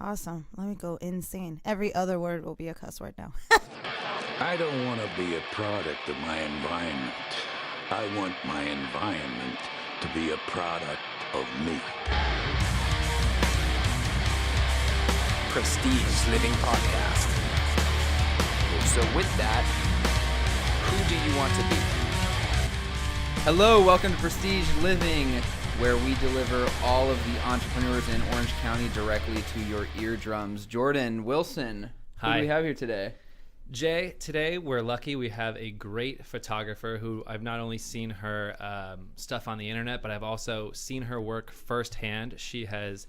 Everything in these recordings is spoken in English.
Awesome. Let me go insane. Every other word will be a cuss word now. I don't want to be a product of my environment. I want my environment to be a product of me. Prestige Living Podcast. So with that, who do you want to be? Hello, welcome to Prestige Living, where we deliver all of the entrepreneurs in Orange County directly to your eardrums. Jordan, Wilson, who do we have here today? Jay, today we're lucky we have a great photographer who I've not only seen her stuff on the internet, but I've also seen her work firsthand. She has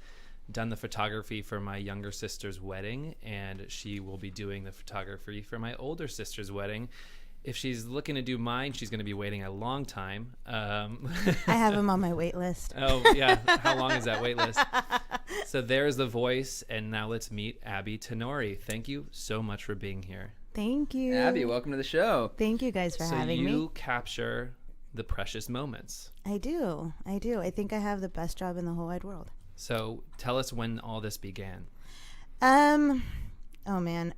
done the photography for my younger sister's wedding, and she will be doing the photography for my older sister's wedding. If she's looking to do mine, she's going to be waiting a long time. I have him on my wait list. Oh, yeah. How long is that wait list? So there's the voice, and now let's meet Abby Tanori. Thank you so much for being here. Thank you. Abby, welcome to the show. Thank you guys for having me. So you capture the precious moments. I do. I think I have the best job in the whole wide world. So tell us when all this began. Oh man,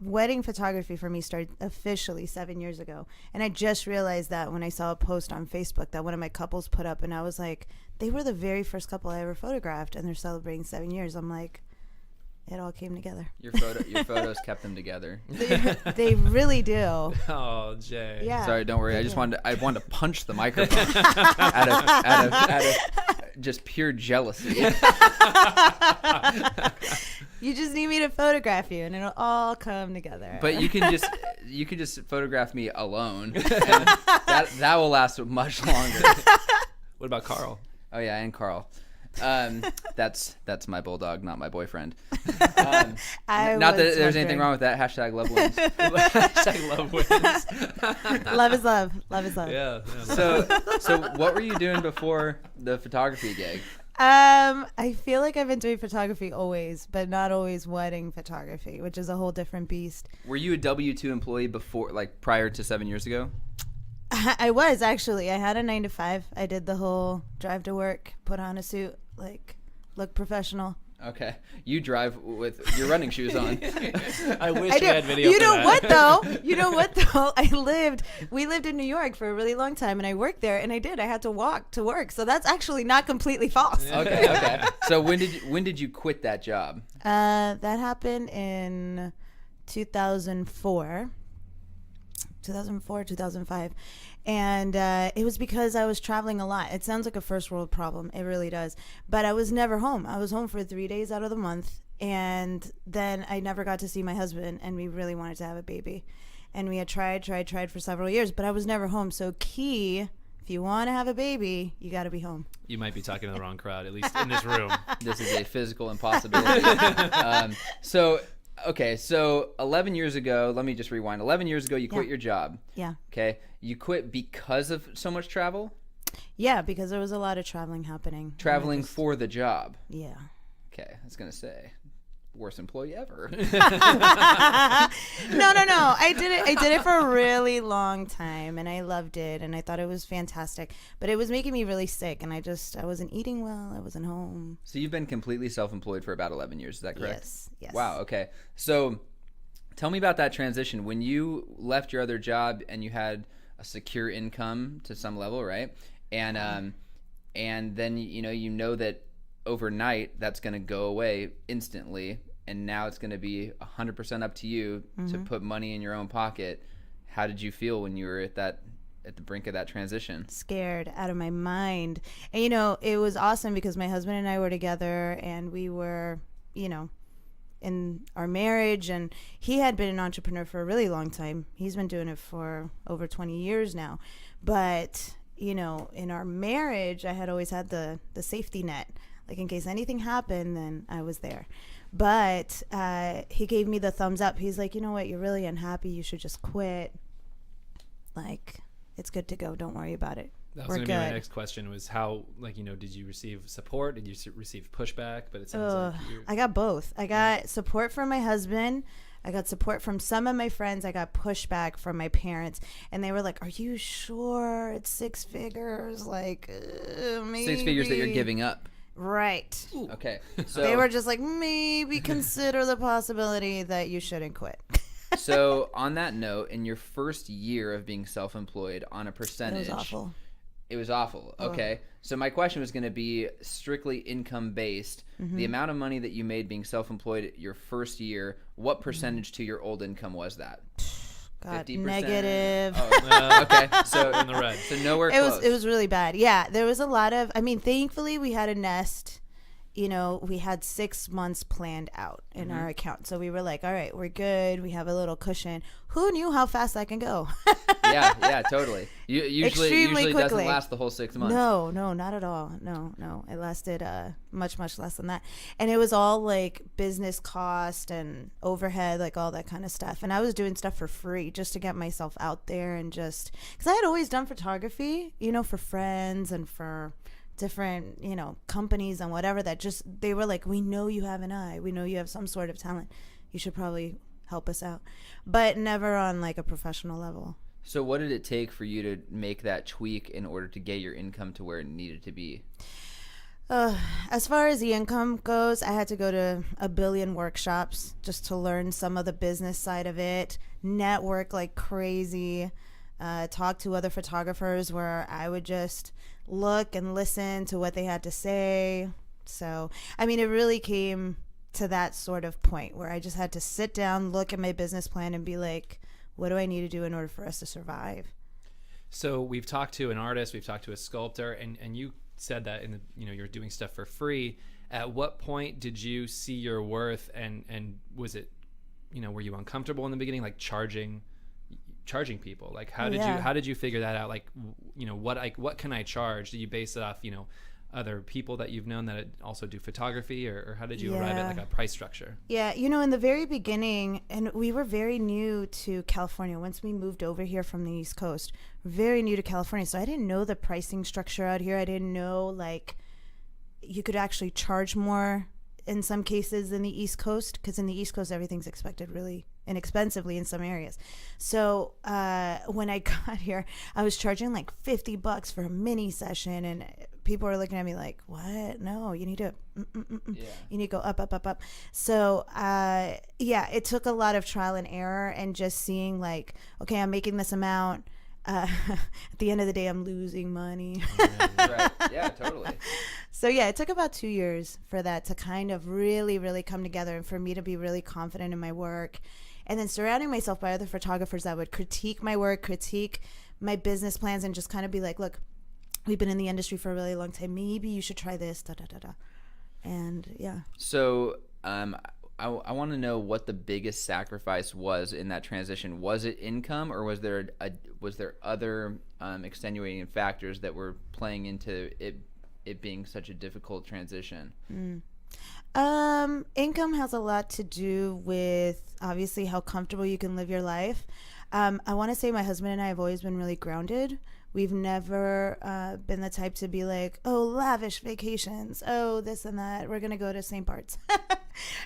wedding photography for me started officially 7 years ago. And I just realized that when I saw a post on Facebook that one of my couples put up, and I was like, they were the very first couple I ever photographed, and they're celebrating 7 years. I'm like, it all came together. Your photos kept them together. They really do. Oh, Jay. Yeah. Sorry, don't worry. I wanted to punch the microphone out of just pure jealousy. You just need me to photograph you, and it'll all come together. But you can just photograph me alone, and that will last much longer. What about Carl? Oh yeah, and Carl. That's my bulldog, not my boyfriend. Not that there's anything wrong with that. Hashtag love wins. Hashtag love wins. Love is love. Love is love. Yeah. So what were you doing before the photography gig? I feel like I've been doing photography always, but not always wedding photography, which is a whole different beast. Were you a W-2 employee before, like prior to 7 years ago? I was actually. I had a 9 to 5. I did the whole drive to work, put on a suit, like look professional. Okay, you drive with your running shoes on. I wish we had video. You know what though? We lived in New York for a really long time, and I worked there, and I had to walk to work. So that's actually not completely false. Okay. So when did you quit that job? That happened in 2004, 2005. And it was because I was traveling a lot. It sounds like a first world problem. It really does. But I was never home. I was home for 3 days out of the month. And then I never got to see my husband. And we really wanted to have a baby. And we had tried for several years. But I was never home. So key, if you want to have a baby, you got to be home. You might be talking to the wrong crowd, at least in this room. This is a physical impossibility. Okay, so 11 years ago, let me just rewind. 11 years ago, you quit your job. Yeah. Okay. You quit because of so much travel? Yeah, because there was a lot of traveling happening. Traveling for the job? Yeah. Okay, I was going to say, worst employee ever. No. I did it for a really long time, and I loved it, and I thought it was fantastic. But it was making me really sick, and I wasn't eating well. I wasn't home. So you've been completely self-employed for about 11 years, is that correct? Yes. Wow, okay. So tell me about that transition. When you left your other job and you had a secure income to some level, right? And then you know that overnight that's going to go away instantly, and now it's going to be 100% up to you to put money in your own pocket. How did you feel when you were at the brink of that transition? Scared out of my mind. And it was awesome because my husband and I were together, and we were in our marriage, and he had been an entrepreneur for a really long time. He's been doing it for over 20 years now. But in our marriage, I had always had the safety net. Like, in case anything happened, then I was there. But he gave me the thumbs up. He's like, you know what? You're really unhappy. You should just quit. Like, it's good to go. Don't worry about it. That was going to be my next question was how, did you receive support? Did you receive pushback? But it sounds like I got both. I got support from my husband. I got support from some of my friends. I got pushback from my parents. And they were like, are you sure it's 6 figures? Like, maybe. 6 figures that you're giving up. Right. Okay. So They were just like, maybe consider the possibility that you shouldn't quit. So on that note, in your first year of being self-employed, on a It percentage, was awful. It was awful. Okay. So my question was going to be strictly income based. The amount of money that you made being self-employed your first year, what percentage to your old income was that? God, 50%? negative. Oh, okay. So In the red. So nowhere It close. was really bad. Yeah, there was a lot of. I mean, thankfully we had a nest. You know, we had 6 months planned out in our account, so we were like, all right, we're good. We have a little cushion. Who knew how fast that can go? yeah, totally. Usually doesn't quickly. last the whole 6 months. No, not at all. No, it lasted much less than that, and it was all like business cost and overhead, like all that kind of stuff. And I was doing stuff for free just to get myself out there, and just because I had always done photography, you know, for friends and for different, you know, companies and whatever, that just, they were like, we know you have an eye, we know you have some sort of talent, you should probably help us out, but never on like a professional level. So what did it take for you to make that tweak in order to get your income to where it needed to be? As far as the income goes, I had to go to a billion workshops just to learn some of the business side of it, network like crazy, talk to other photographers where I would just look and listen to what they had to say. So, I mean, it really came to that sort of point where I just had to sit down, look at my business plan and be like, what do I need to do in order for us to survive? So we've talked to an artist, we've talked to a sculptor, and you said that you're doing stuff for free. At what point did you see your worth, and was it, were you uncomfortable in the beginning, like charging people? Like how did you figure that out? Like, what can I charge? Do you base it off, other people that you've known that also do photography, or how did you arrive at like a price structure? Yeah, in the very beginning, and we were very new to California. Once we moved over here from the East Coast, very new to California. So I didn't know the pricing structure out here. I didn't know like you could actually charge more in some cases than the East Coast, because in the East Coast everything's expected really inexpensively in some areas. So when I got here, I was charging like $50 for a mini session, and people were looking at me like, what? No, you need to you need to go up. So it took a lot of trial and error, and just seeing like, okay, I'm making this amount, at the end of the day I'm losing money. Right. Yeah, totally. So yeah, it took about 2 years for that to kind of really, really come together, and for me to be really confident in my work, and then surrounding myself by other photographers that would critique my work, critique my business plans, and just kind of be like, look, we've been in the industry for a really long time, maybe you should try this, and yeah. So I want to know what the biggest sacrifice was in that transition. Was it income, or was there other extenuating factors that were playing into it being such a difficult transition? Income has a lot to do with obviously how comfortable you can live your life. I want to say my husband and I have always been really grounded. We've never been the type to be like, oh, lavish vacations, oh, this and that, we're gonna go to St. Bart's,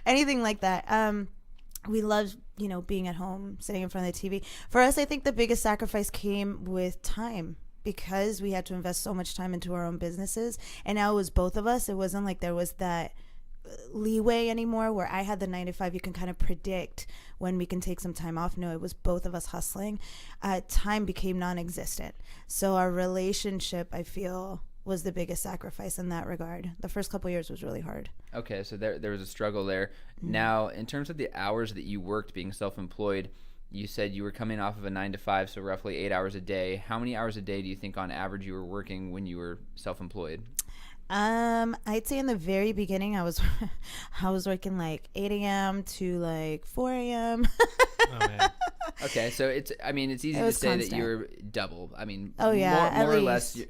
anything like that. We love, being at home, sitting in front of the TV. For us, I think the biggest sacrifice came with time, because we had to invest so much time into our own businesses, and now it was both of us. It wasn't like there was that leeway anymore where I had the 9 to 5, you can kind of predict when we can take some time off. No, it was both of us hustling. Time became non-existent. So our relationship, I feel, was the biggest sacrifice in that regard. The first couple of years was really hard. Okay, so there was a struggle there. Now, in terms of the hours that you worked being self-employed, you said you were coming off of a 9 to 5, so roughly 8 hours a day. How many hours a day do you think on average you were working when you were self-employed? I'd say in the very beginning I was working like 8 a.m. to like 4 a.m. Oh man. Okay, so it's easy to say constant. that you were double. Oh yeah,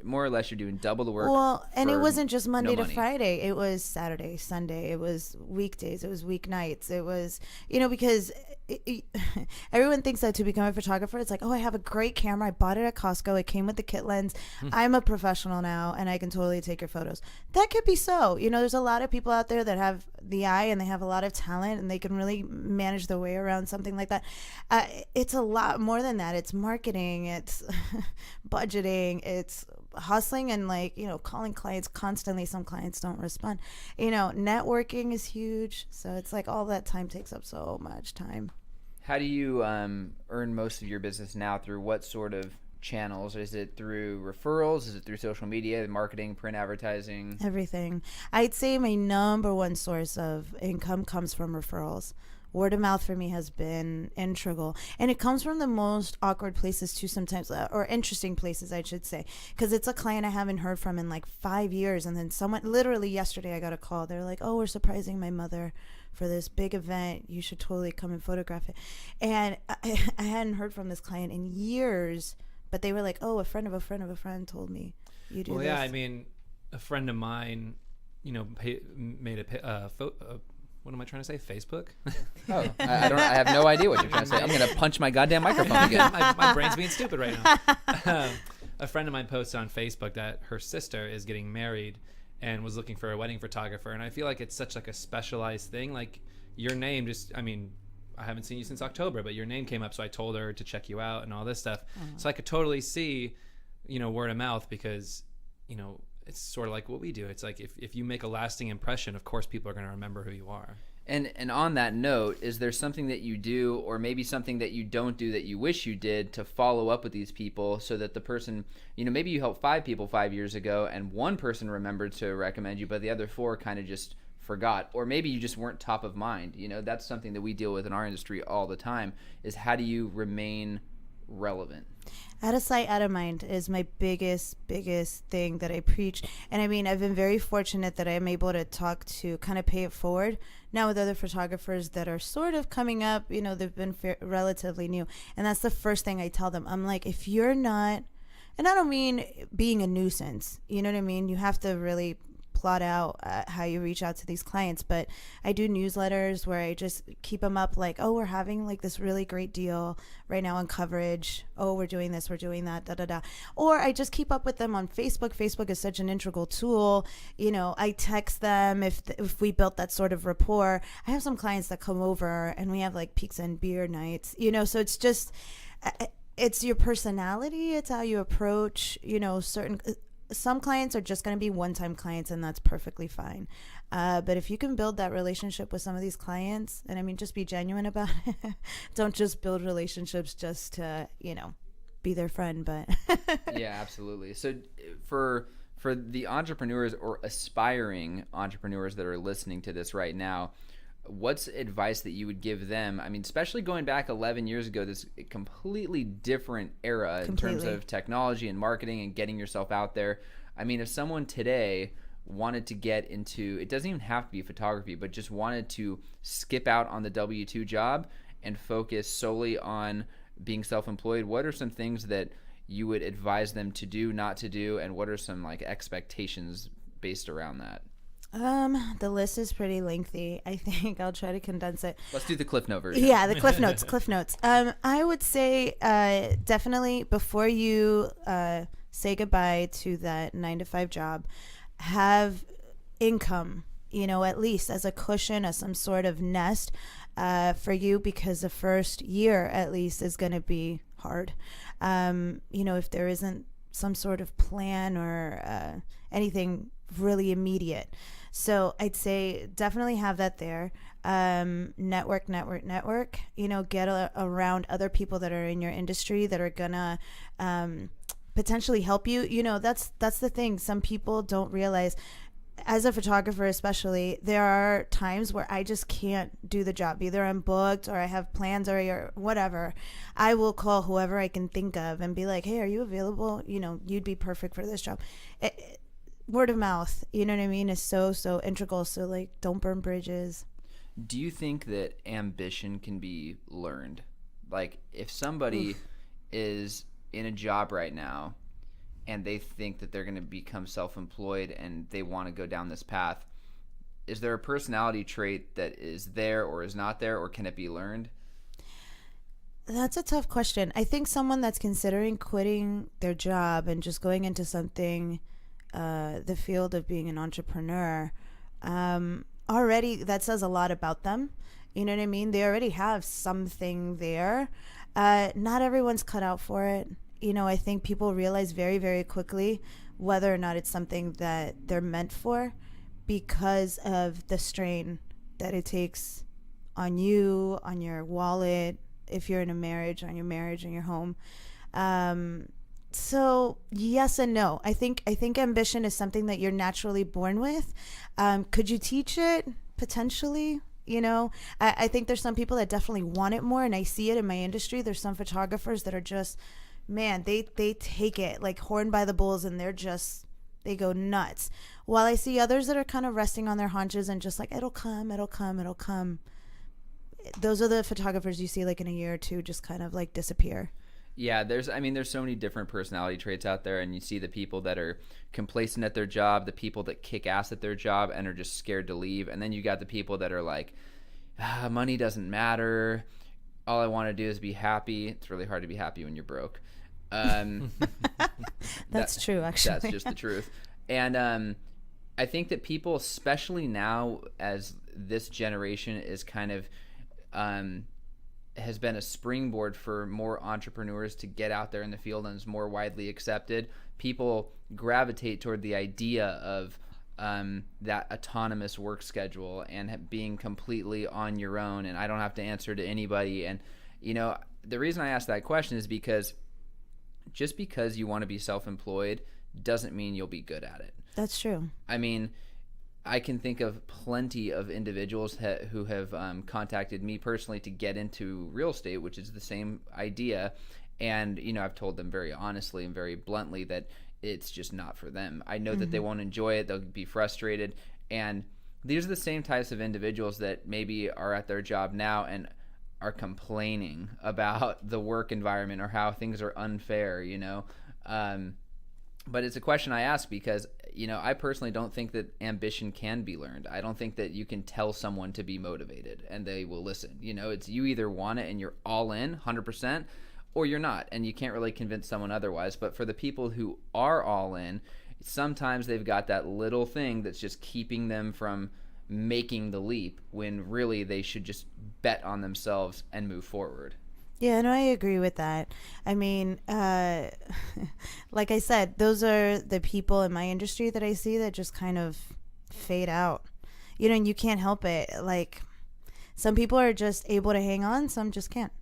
more or less you're doing double the work. Well, and it wasn't just Monday to money. Friday. It was Saturday, Sunday. It was weekdays. It was weeknights. It was, because everyone thinks that to become a photographer, it's like, oh, I have a great camera. I bought it at Costco. It came with the kit lens. I'm a professional now, and I can totally take your photos. That could be so. There's a lot of people out there that have the eye, and they have a lot of talent, and they can really manage their way around something like that. It's a lot more than that. It's marketing. It's budgeting. It's hustling and like, calling clients constantly. Some clients don't respond. Networking is huge. So it's like all that time takes up so much time. How do you earn most of your business now? Through what sort of channels? Is it through referrals? Is it through social media, marketing, print advertising? Everything. I'd say my number one source of income comes from referrals. Word of mouth for me has been integral. And it comes from the most awkward places too sometimes, or interesting places, I should say. Because it's a client I haven't heard from in like 5 years. And then someone, literally yesterday, I got a call. They're like, oh, we're surprising my mother for this big event. You should totally come and photograph it. And I hadn't heard from this client in years. But they were like, oh, a friend of a friend of a friend told me you do this. Well, yeah, I mean, a friend of mine, made a what am I trying to say? Facebook? Oh, I have no idea what you're trying to say. I'm going to punch my goddamn microphone again. my brain's being stupid right now. A friend of mine posted on Facebook that her sister is getting married and was looking for a wedding photographer. And I feel like it's such like a specialized thing. Like your name I haven't seen you since October, but your name came up, so I told her to check you out and all this stuff. So I could totally see, word of mouth, because, it's sort of like what we do. It's like if you make a lasting impression, of course people are going to remember who you are. And on that note, is there something that you do, or maybe something that you don't do that you wish you did, to follow up with these people so that the person, maybe you helped 5 people 5 years ago and one person remembered to recommend you, but the other 4 kind of just forgot, or maybe you just weren't top of mind. That's something that we deal with in our industry all the time, is how do you remain relevant? Out of sight, out of mind is my biggest thing that I preach. And I mean, I've been very fortunate that I'm able to talk to kind of pay it forward now with other photographers that are sort of coming up. They've been relatively new, and that's the first thing I tell them. I'm like, if you're not, and I don't mean being a nuisance, you know what I mean, you have to really plot out how you reach out to these clients. But I do newsletters where I just keep them up, like, oh, we're having like this really great deal right now on coverage. Oh, we're doing this, we're doing that, da da da. Or I just keep up with them on Facebook. Facebook is such an integral tool. I text them if we built that sort of rapport. I have some clients that come over and we have like pizza and beer nights. So it's just it's your personality. It's how you approach. Certain. Some clients are just going to be one-time clients, and that's perfectly fine. But if you can build that relationship with some of these clients, and I mean, just be genuine about it. Don't just build relationships just to, be their friend. But yeah, absolutely. So for the entrepreneurs or aspiring entrepreneurs that are listening to this right now, what's advice that you would give them? I mean, especially going back 11 years ago, this completely different era in terms of technology and marketing and getting yourself out there. I mean, if someone today wanted to get into, it doesn't even have to be photography, but just wanted to skip out on the W-2 job and focus solely on being self-employed, what are some things that you would advise them to do, not to do, and what are some like expectations based around that? The list is pretty lengthy. I think I'll try to condense it. Let's do the Cliff Note version. Yeah, the Cliff Notes. I would say definitely before you say goodbye to that 9-to-5 job, have income, at least as a cushion, as some sort of nest for you, because the first year at least is going to be hard. If there isn't some sort of plan or anything really immediate. So I'd say definitely have that there. Network, get around other people that are in your industry that are gonna potentially help you. That's the thing. Some people don't realize, as a photographer especially, there are times where I just can't do the job. Either I'm booked or I have plans or whatever. I will call whoever I can think of and be like, hey, are you available? You'd be perfect for this job. Word of mouth, is so integral. So like, don't burn bridges. Do you think that ambition can be learned? Like, if somebody is in a job right now and they think that they're going to become self-employed and they want to go down this path, is there a personality trait that is there or is not there, or can it be learned? That's a tough question. I think someone that's considering quitting their job and just going into something, the field of being an entrepreneur, already that says a lot about them. You know what I mean? They already have something there. Not everyone's cut out for it. I think people realize very, very quickly whether or not it's something that they're meant for, because of the strain that it takes on you, on your wallet, if you're in a marriage, on your marriage and your home. So yes and no. I think ambition is something that you're naturally born with. Could you teach it? Potentially. I think there's some people that definitely want it more, and I see it in my industry. There's some photographers that are just, man, they take it like horn by the bulls, and they go nuts. While I see others that are kind of resting on their haunches and just like, it'll come. Those are the photographers you see like in a year or two just kind of like disappear. Yeah, there's so many different personality traits out there, and you see the people that are complacent at their job, the people that kick ass at their job and are just scared to leave, and then you got the people that are like, money doesn't matter, all I want to do is be happy. It's really hard to be happy when you're broke. That's true, actually. That's just the truth. And I think that people, especially now as this generation is kind of has been a springboard for more entrepreneurs to get out there in the field and is more widely accepted, people gravitate toward the idea of that autonomous work schedule and being completely on your own, and I don't have to answer to anybody. And the reason I ask that question is because just because you want to be self-employed doesn't mean you'll be good at it. That's true. I mean, I can think of plenty of individuals who have contacted me personally to get into real estate, which is the same idea. And, I've told them very honestly and very bluntly that it's just not for them. I know that they won't enjoy it. They'll be frustrated. And these are the same types of individuals that maybe are at their job now and are complaining about the work environment or how things are unfair, But it's a question I ask because, I personally don't think that ambition can be learned. I don't think that you can tell someone to be motivated and they will listen. It's you either want it and you're all in 100%, or you're not, and you can't really convince someone otherwise. But for the people who are all in, sometimes they've got that little thing that's just keeping them from making the leap when really they should just bet on themselves and move forward. Yeah, no, I agree with that. I mean, like I said, those are the people in my industry that I see that just kind of fade out, and you can't help it. Like, some people are just able to hang on, some just can't.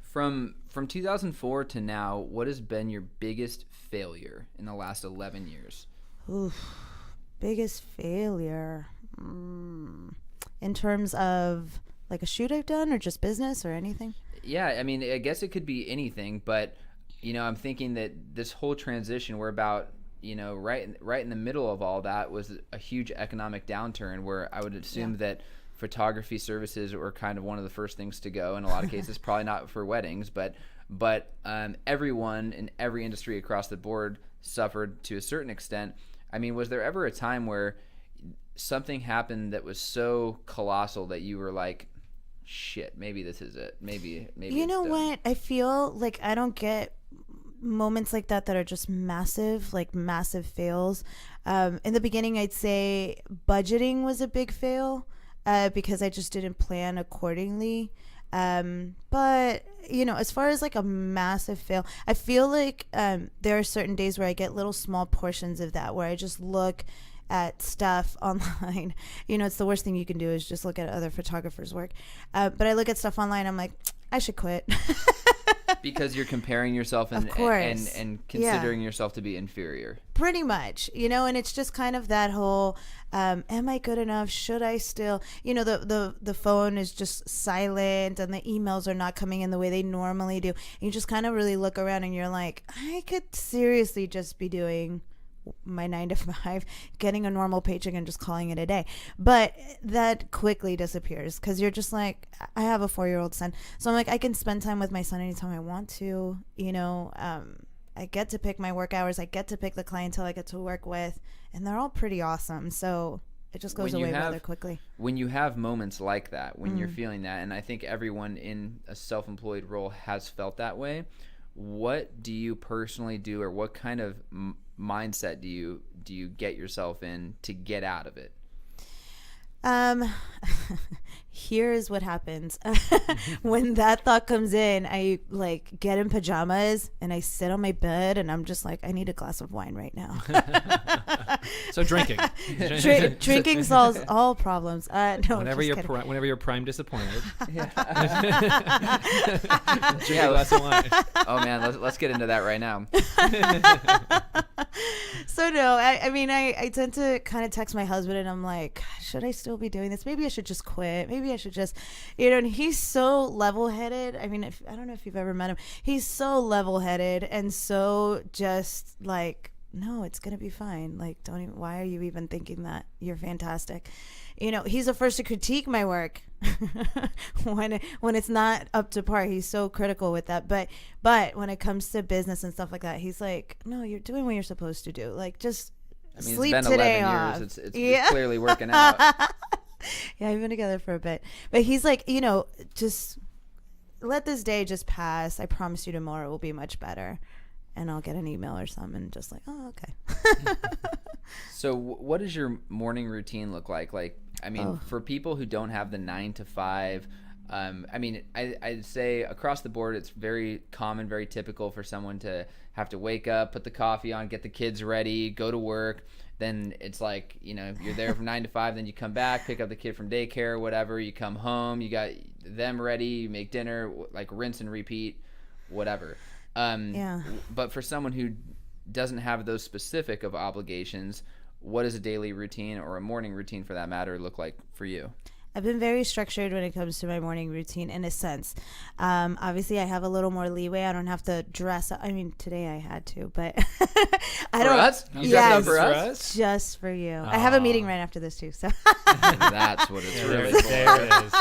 From 2004 to now, what has been your biggest failure in the last 11 years? Oof, biggest failure. In terms of like a shoot I've done or just business or anything? Yeah, I mean, I guess it could be anything, but I'm thinking that this whole transition, we're about, right in the middle of all that was a huge economic downturn where I would assume that photography services were kind of one of the first things to go. In a lot of cases, probably not for weddings, but everyone in every industry across the board suffered to a certain extent. I mean, was there ever a time where something happened that was so colossal that you were like, shit, maybe this is it, maybe you know what, I feel like I don't get moments like that are just massive fails. In the beginning, I'd say budgeting was a big fail because I just didn't plan accordingly. But as far as like a massive fail, I feel like there are certain days where I get little small portions of that where I just look at stuff online. It's the worst thing you can do is just look at other photographers' work. But I look at stuff online, I'm like, I should quit. Because you're comparing yourself and considering yourself to be inferior. Pretty much, and it's just kind of that whole, am I good enough? Should I still, the phone is just silent and the emails are not coming in the way they normally do. And you just kind of really look around and you're like, I could seriously just be doing my 9 to 5, getting a normal paycheck and just calling it a day. But that quickly disappears because you're just like, I have a 4-year-old son, so I'm like, I can spend time with my son anytime I want to. I get to pick my work hours, I get to pick the clientele I get to work with, and they're all pretty awesome. So it just goes away rather quickly. When you have moments like that, when you're feeling that, and I think everyone in a self-employed role has felt that way, what do you personally do, or what kind of mindset do you get yourself in to get out of it? here's what happens. When that thought comes in, I like get in pajamas and I sit on my bed and I'm just like, I need a glass of wine right now. So drinking. Drinking solves all problems. No, Whenever just you're kidding. whenever you're prime disappointed, drink Yeah. a glass of wine. Oh man, let's get into that right now. So no, I mean, I tend to kind of text my husband and I'm like, should I still be doing this? Maybe I should just quit. Maybe I should just, and he's so level-headed. I mean, I don't know if you've ever met him. He's so level-headed and so just like, no, it's going to be fine. Like, why are you even thinking that? You're fantastic. He's the first to critique my work when it's not up to par. He's so critical with that. But when it comes to business and stuff like that, he's like, no, you're doing what you're supposed to do. Like, just sleep it's been today 11 off. years. It's clearly working out. Yeah, we've been together for a bit. But he's like, just let this day just pass. I promise you tomorrow will be much better. And I'll get an email or something just like, oh, okay. So what does your morning routine look like? Like, I mean, for people who don't have the 9 to 5, I mean, I'd say across the board, it's very common, very typical for someone to have to wake up, put the coffee on, get the kids ready, go to work. Then it's like, you're there from 9 to 5, then you come back, pick up the kid from daycare, whatever. You come home, you got them ready, you make dinner, like rinse and repeat, whatever. Yeah. But for someone who doesn't have those specific of obligations, what does a daily routine or a morning routine for that matter look like for you? I've been very structured when it comes to my morning routine in a sense. Obviously, I have a little more leeway. I don't have to dress up. I mean, today I had to, but I don't. For us? You dressed Yes, up for us? just for you. I have a meeting right after this too. So That's what it's really for. There it is.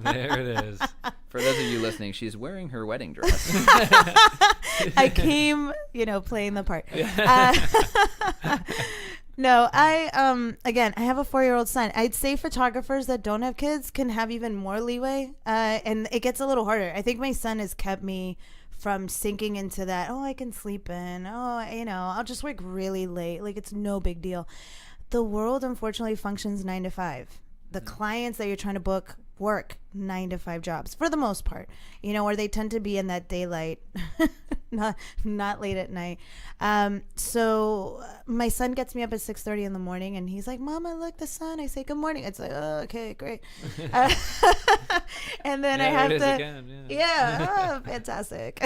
There it is. For those of you listening, she's wearing her wedding dress. I came, playing the part. No, again, I have a 4-year-old son. I'd say photographers that don't have kids can have even more leeway. And it gets a little harder. I think my son has kept me from sinking into that, I can sleep in. I'll just work really late. Like, it's no big deal. The world, unfortunately, functions 9 to 5. The clients that you're trying to book work 9 to 5 jobs for the most part, or they tend to be in that daylight, not late at night. So my son gets me up at 6:30 in the morning and he's like, Mama, look, the sun. I say, good morning. It's like, oh, okay, great. And then I have to, again, fantastic.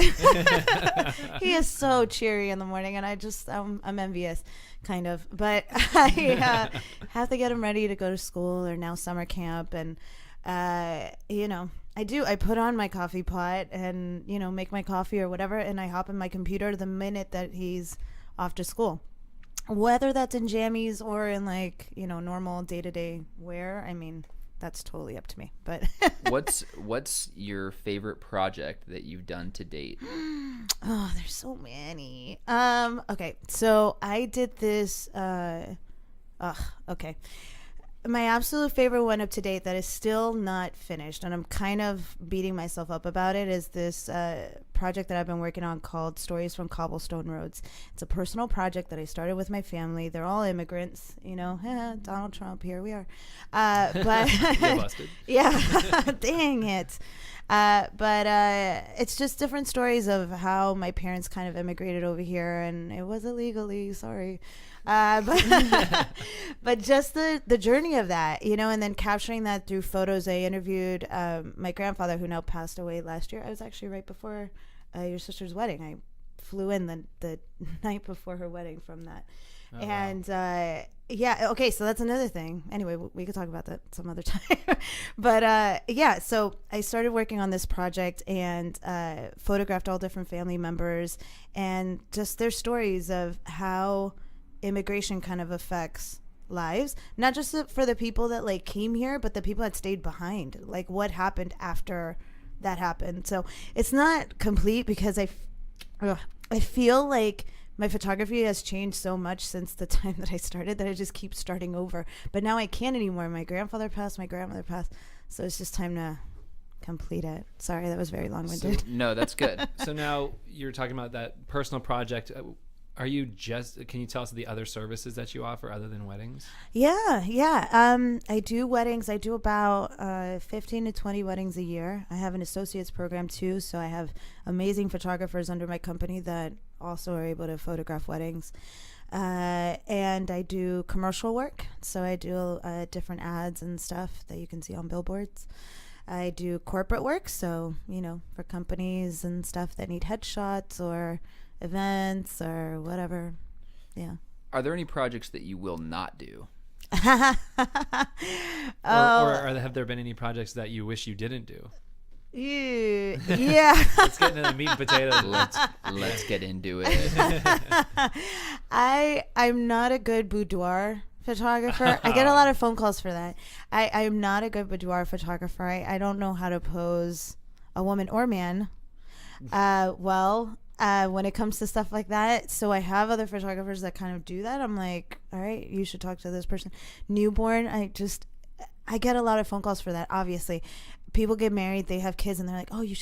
He is so cheery in the morning and I'm envious kind of, but I have to get him ready to go to school or now summer camp. And I put on my coffee pot and, make my coffee or whatever. And I hop in my computer the minute that he's off to school, whether that's in jammies or in normal day-to-day wear. I mean, that's totally up to me, but What's your favorite project that you've done to date? Oh, there's so many. Okay. So I did this, okay. My absolute favorite one up to date that is still not finished, and I'm kind of beating myself up about it, is this project that I've been working on called Stories from Cobblestone Roads. It's a personal project that I started with my family. They're all immigrants, Donald Trump, here we are. But You're busted. Yeah, dang it. But it's just different stories of how my parents kind of immigrated over here, and it was illegally, sorry. But just the journey of that, and then capturing that through photos. I interviewed my grandfather, who now passed away last year. I was actually right before your sister's wedding. I flew in the night before her wedding from that. Oh, and yeah, okay, so that's another thing. Anyway, we could talk about that some other time. But yeah, so I started working on this project and photographed all different family members and just their stories of how immigration kind of affects lives, not just for the people that came here, but the people that stayed behind, what happened after that happened. So it's not complete because I feel like my photography has changed so much since the time that I started that I just keep starting over. But now I can't anymore. My grandfather passed, my grandmother passed, so it's just time to complete it. Sorry, that was very long-winded. No, that's good. So now you're talking about that personal project. Are you can you tell us the other services that you offer other than weddings? Yeah. I do weddings. I do about 15 to 20 weddings a year. I have an associates program too, so I have amazing photographers under my company that also are able to photograph weddings. And I do commercial work, so I do different ads and stuff that you can see on billboards. I do corporate work, so, for companies and stuff that need headshots or events or whatever. Yeah. Are there any projects that you will not do? Or have there been any projects that you wish you didn't do? Yeah. Let's get into the meat and potatoes. Let's get into it. I'm not a good boudoir photographer. I get a lot of phone calls for that. I'm not a good boudoir photographer. I don't know how to pose a woman or man when it comes to stuff like that. So I have other photographers that kind of do that. I'm like, all right, you should talk to this person. Newborn, I get a lot of phone calls for that. Obviously, people get married, they have kids, and they're like, oh, you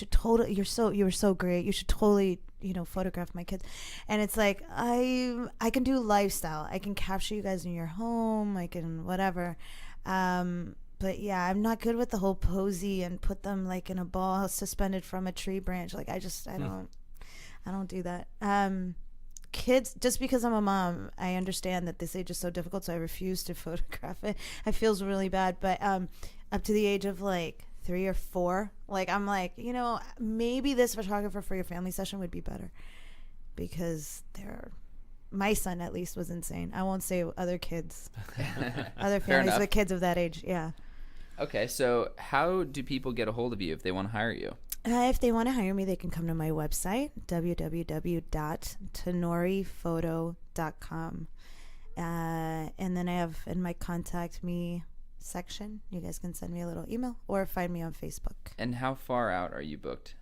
were so great. You should totally, photograph my kids. And it's like, I can do lifestyle. I can capture you guys in your home. I can whatever. But yeah, I'm not good with the whole posy and put them like in a ball suspended from a tree branch. Like I don't do that. Kids, just because I'm a mom, I understand that this age is so difficult, so I refuse to photograph it. It feels really bad. But up to the age of like 3 or 4, like I'm like, maybe this photographer for your family session would be better, because my son at least was insane. I won't say other kids, other families with kids of that age. Yeah. Okay, so how do people get a hold of you if they want to hire you? If they want to hire me, they can come to my website, www.tanoriphoto.com. And then I have in my contact me section, you guys can send me a little email or find me on Facebook. And how far out are you booked?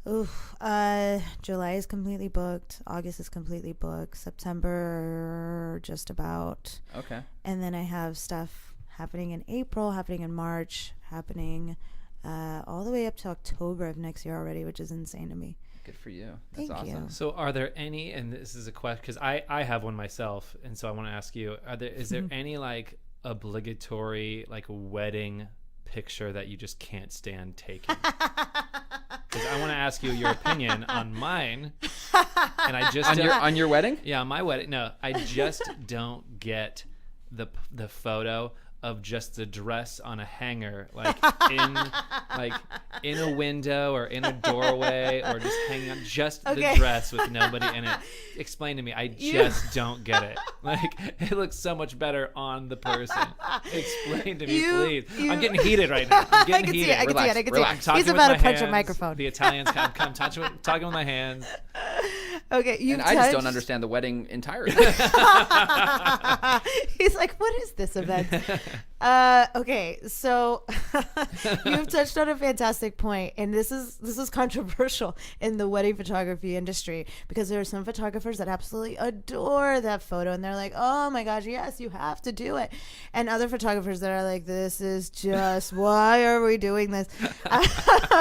July is completely booked. August is completely booked. September, just about. Okay. And then I have stuff happening in April, happening in March, happening all the way up to October of next year already, which is insane to me. Good for you. That's Thank awesome. you. So are there any, and this is a question, because I have one myself, and so I want to ask you, is there any like obligatory like wedding picture that you just can't stand taking? Because I want to ask you your opinion on mine, and I just on your wedding? Yeah, my wedding. No, I just don't get the photo of just the dress on a hanger, like in a window or in a doorway, or just hanging on just the dress with nobody in it. Explain to me. I just don't get it. Like, it looks so much better on the person. Explain to me, please. I'm getting heated right now. I'm getting heated. I can see it. Relax. He's about to punch a microphone. The Italians come talking with my hands. Okay, I just don't understand the wedding entirely. He's like, what is this event? Okay, so you've touched on a fantastic point, and this is controversial in the wedding photography industry, because there are some photographers that absolutely adore that photo, and they're like, oh my gosh, yes, you have to do it, and other photographers that are like, this is just, why are we doing this?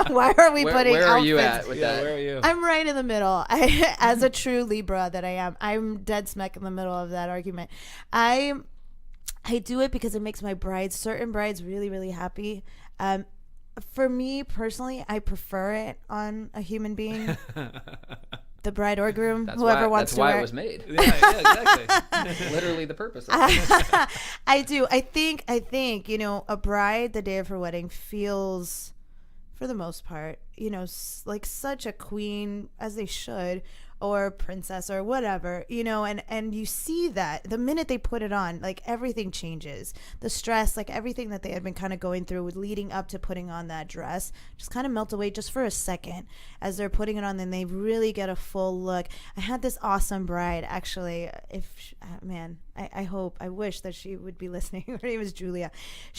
Why are we putting where are outfits? You at with that? Where are you? I'm right in the middle. As a true Libra that I am, I'm dead smack in the middle of that argument. I do it because it makes my certain brides really, really happy. For me personally, I prefer it on a human being, the bride or groom, whoever wants to wear it. That's why it was made. Yeah, exactly. Literally the purpose of it. I do. I think, a bride the day of her wedding feels, for the most part, like such a queen, as they should, or princess or whatever, and you see that the minute they put it on, like everything changes. The stress, like everything that they had been kind of going through with leading up to putting on that dress, just kind of melt away just for a second as they're putting it on. Then they really get a full look. I had this awesome bride, actually. I wish that she would be listening. Her name is Julia.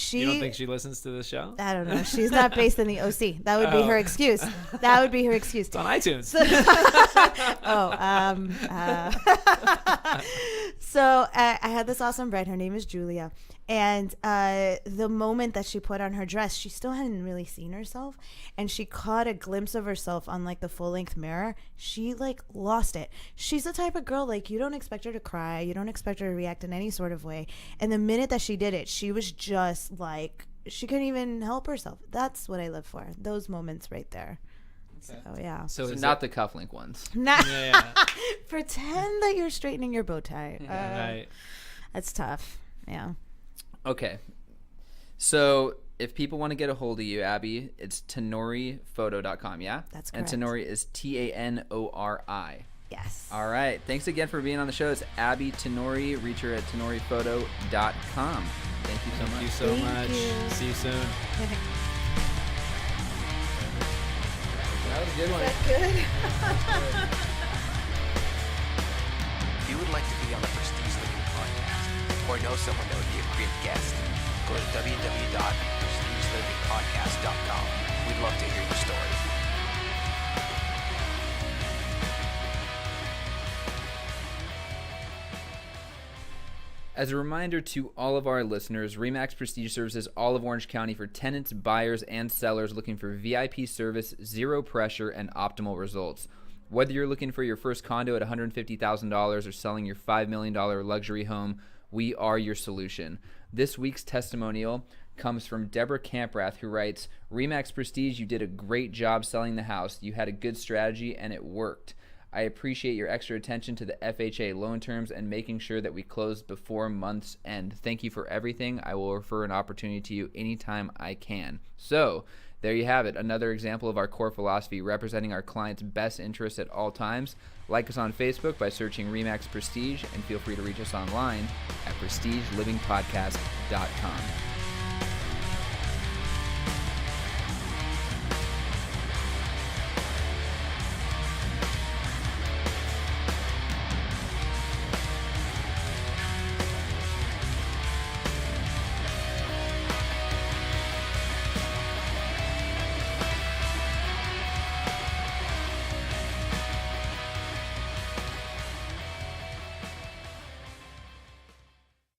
You don't think she listens to the show? I don't know. She's not based in the OC. That would be her excuse. excuse. That would be her excuse. It's on iTunes. So I had this awesome bride. Her name is Julia. And the moment that she put on her dress, she still hadn't really seen herself. And she caught a glimpse of herself on like the full length mirror. She like lost it. She's the type of girl, like you don't expect her to cry. You don't expect her to react in any sort of way. And the minute that she did it, she was just like, she couldn't even help herself. That's what I live for. Those moments right there. So yeah. So So is not the cufflink ones. Not Yeah. pretend that you're straightening your bow tie. Right. That's tough. Yeah. Okay. So if people want to get a hold of you, Abby, it's TanoriPhoto.com, yeah? That's And correct. Tanori is Tanori. Yes. All right. Thanks again for being on the show. It's Abby Tanori. Reach her at TanoriPhoto.com. Thank you so Thank much. you so Thank much. you. See you soon. That was a good one. Good. If you would like to be on the Prestige Living podcast or know someone that would be a great guest, go to www.prestigelivingpodcast.com. We'd love to hear your story. As a reminder to all of our listeners, RE/MAX Prestige services all of Orange County for tenants, buyers, and sellers looking for VIP service, zero pressure, and optimal results. Whether you're looking for your first condo at $150,000 or selling your $5 million luxury home, we are your solution. This week's testimonial comes from Deborah Camprath, who writes, RE/MAX Prestige, you did a great job selling the house. You had a good strategy, and it worked. I appreciate your extra attention to the FHA loan terms and making sure that we closed before month's end. Thank you for everything. I will refer an opportunity to you anytime I can. So, there you have it. Another example of our core philosophy, representing our clients' best interests at all times. Like us on Facebook by searching RE/MAX Prestige, and feel free to reach us online at prestigelivingpodcast.com.